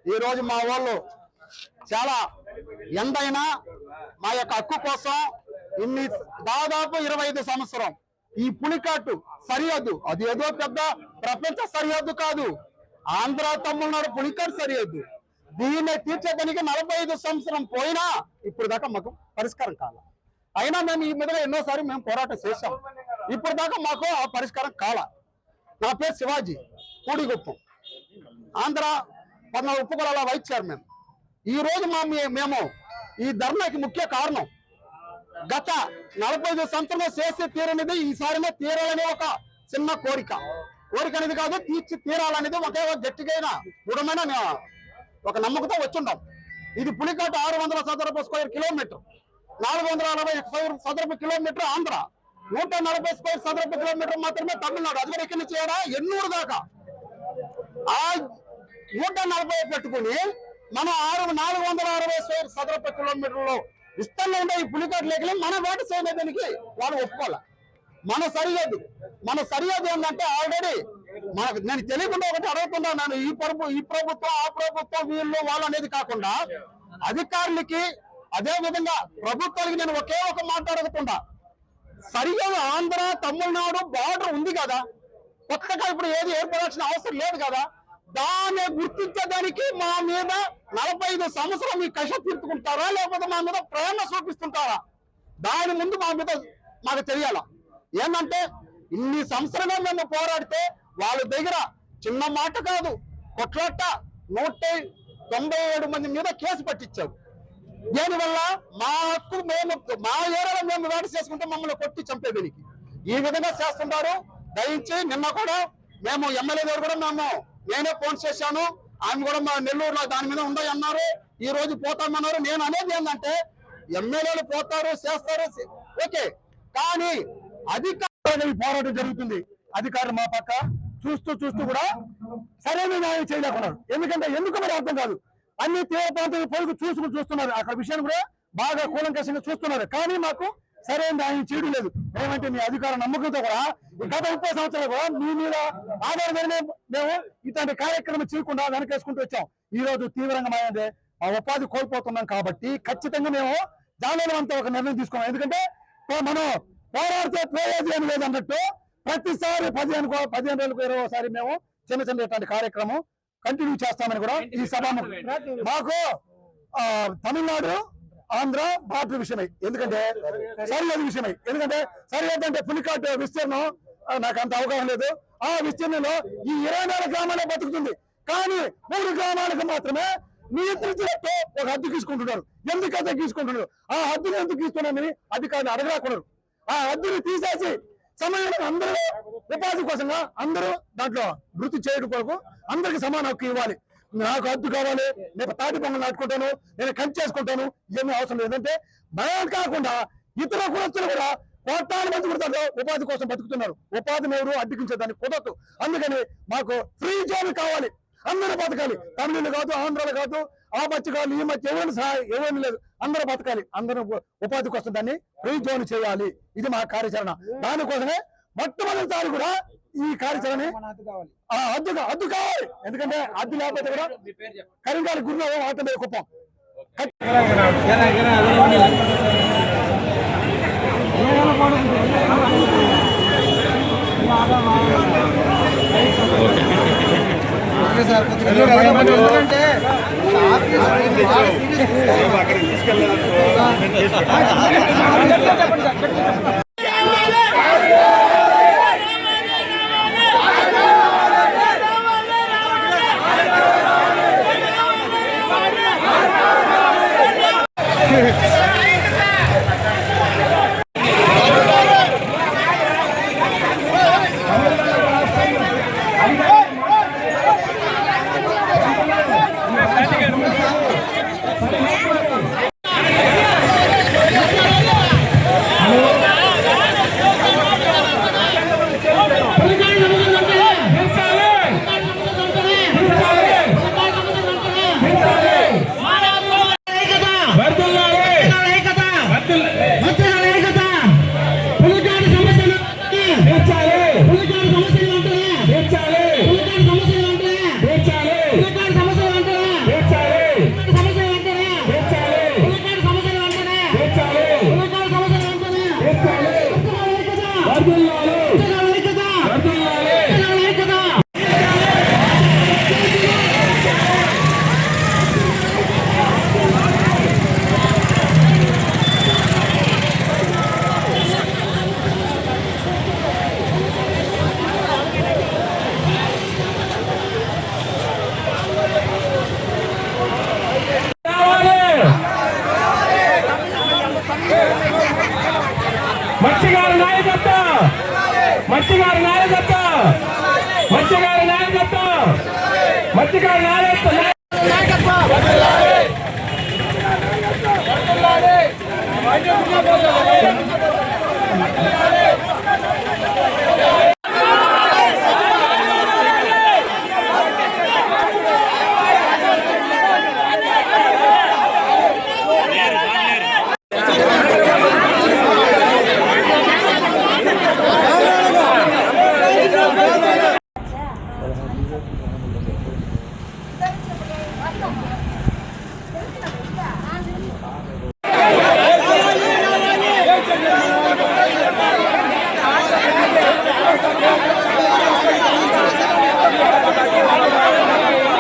ఈ రోజు మా వాళ్ళు చాలా ఎంతైనా మా యొక్క హక్కు కోసం ఇన్ని దాదాపు 25 సంవత్సరం ఈ పులికాటు సరిహద్దు అది ఏదో పెద్ద ప్రపంచ సరిహద్దు కాదు, ఆంధ్ర తమిళనాడు పులికాటు సరిహద్దు. దీన్ని తీర్చేదానికి 45 సంవత్సరం పోయినా ఇప్పుడు దాకా మాకు పరిష్కారం కాల. అయినా మేము ఈ మీద ఎన్నోసారి మేము పోరాటం చేశాం, ఇప్పుడు దాకా మాకు ఆ పరిష్కారం కాల. నా పేరు శివాజీ, కూడిగుప్పం, ఆంధ్ర 14 ఉప్పుకొలాల వైస్ చైర్మన్. ఈ రోజు మేము ఈ ధర్నాకి ముఖ్య కారణం గత 45 సంవత్సరంలో చేసి తీరనిది ఈసారినే తీరాలని ఒక చిన్న కోరిక అనేది కాదు, తీరాలనేది ఒకే గట్టిగా దృఢమైన ఒక నమ్మకంతో వచ్చుంటాం. ఇది పులికాటు 600 చదరపు స్క్వేర్ కిలోమీటర్, 440 చదరపు కిలోమీటర్ ఆంధ్ర, 140 స్క్వేర్ చదరపు కిలోమీటర్ మాత్రమే తమిళనాడు. అది కూడా ఇక్కడి నుంచి ఎన్నూరు దాకా ఆ 140 పెట్టుకుని మనం 460 స్క్వేర్ చదరపు కిలోమీటర్లో విస్తరణ ఉండే ఈ పులికాటు లేఖలు మన వేట చేయడానికి వాళ్ళు ఒప్పుకోవాలి. మన సరిహద్దు ఏంటంటే ఆల్రెడీ మనకు నేను తెలియకుండా ఒకటి అడుగుతున్నాను. ఈ ప్రభుత్వం ఆ ప్రభుత్వం వీళ్ళు వాళ్ళు అనేది కాకుండా అధికారులకి అదే విధంగా ప్రభుత్వానికి నేను ఒకే ఒక మాట అడుగుతున్నా. సరిహద్దు ఆంధ్ర తమిళనాడు బార్డర్ ఉంది కదా, కొత్తగా ఇప్పుడు ఏది ఏర్పడాల్సిన అవసరం లేదు కదా. దాన్ని గుర్తించడానికి మా మీద 45 సంవత్సరం ఈ కష తీర్చుకుంటారా లేకపోతే మా మీద ప్రేమ చూపిస్తుంటారా? దాని ముందు మాకు తెలియాల. ఏంటంటే ఇన్ని సంవత్సరాలు మేము పోరాడితే వాళ్ళ దగ్గర చిన్న మాట కాదు, కొట్లాట 197 మంది మీద కేసు పట్టించారు. దీనివల్ల మా హక్కు మా ఏరియాలో మేము వేట చేసుకుంటే మమ్మల్ని కొట్టి చంపేదానికి ఈ విధంగా చేస్తున్నారు. దయించి నిన్న కూడా మేము ఎమ్మెల్యే గారు కూడా నేనే ఫోన్ చేశాను, ఆమె కూడా మా నెల్లూరులో దాని మీద ఉన్నాయి అన్నారు. ఈ రోజు పోతామన్నారు. నేను అనేది ఏంటంటే ఎమ్మెల్యేలు పోతారు చేస్తారు ఓకే, కానీ అధికారులు పోరాటం జరుగుతుంది. అధికారులు మా పక్క చూస్తూ కూడా సరైన న్యాయం చేయలేకున్నారు. ఎందుకు మరి అర్థం కాదు. అన్ని తీవ్ర ప్రాంతాల పొరుగు చూస్తున్నారు, అక్కడ విషయాన్ని కూడా బాగా కూలంకషంగా చూస్తున్నారు. కానీ మాకు సరైన న్యాయం చేయడం లేదు. ఏమంటే మీ అధికార నమ్మకంతో కూడా గత 30 సంవత్సరాలు కూడా మీ మీద ఆధారమైన మేము ఇట్లాంటి కార్యక్రమం చేయకుండా వెనకేసుకుంటూ వచ్చాం. ఈ రోజు తీవ్రంగా మా ఉపాధి కోల్పోతున్నాం కాబట్టి ఖచ్చితంగా మేము జాలవంతా ఒక నిర్ణయం తీసుకున్నాం. ఎందుకంటే మనం పోరాడితే ప్రయోజనం లేదన్నట్టు ప్రతిసారి 15 రోజులకు 20 మేము చిన్న ఇట్లాంటి కార్యక్రమం కంటిన్యూ చేస్తామని కూడా ఈ సభ మాకు తమిళనాడు ఆంధ్ర బార్డర్ విషయమై, ఎందుకంటే సరిహద్దు విషయమై, ఎందుకంటే సరిహద్దు అంటే పులికాటు విస్తీర్ణం నాకు అంత అవగాహన లేదు. ఆ విస్తీర్ణంలో ఈ 24 గ్రామాలే బతుకుతుంది. కానీ 3 గ్రామాలకు మాత్రమే నియంత్రించినట్టు ఒక హద్దు తీసుకుంటున్నారు. ఎందుకు హద్దు తీసుకుంటున్నారు? ఆ హద్దుని ఎందుకు తీసుకున్నారని అధికారులు అడగరాకున్నారు. ఆ హద్దుని తీసేసి సమయంలో అందరూ ఉపాధి కోసంగా అందరూ దాంట్లో వృత్తి చేయడం కొరకు అందరికి సమాన హక్కు ఇవ్వాలి. నాకు హద్దు కావాలి, నేను తాటి పొంగలు నాటుకుంటాను, నేను కంచి చేసుకుంటాను, ఇవన్నీ అవసరం లేదంటే భయం కాకుండా ఇతర కులస్తులు కూడా కోట్లాది మంది కూడా ఉపాధి కోసం బతుకుతున్నారు. ఉపాధిని ఎవరు అడ్డుకించేదానికి కుదరదు. అందుకని మాకు ఫ్రీ జోన్ కావాలి. అందరూ బతకాలి. తమిళులు కాదు, ఆంధ్రాలు కాదు, ఆ మధ్య కాదు, ఈ మధ్య ఎవరిని లేదు, అందరూ బతకాలి. అందరూ ఉపాధి కోసం దాన్ని ఫ్రీ జోన్ చేయాలి. ఇది మా కార్యాచరణ. దానికోసమే మొట్టమొదటిసారి కూడా ఈ కార్యాచరణ హద్దు కావాలి. ఎందుకంటే హద్దు లేకపోతే కూడా కరీంనగర్ గురువు ఆట మీద కుప్పం నాయకత్వం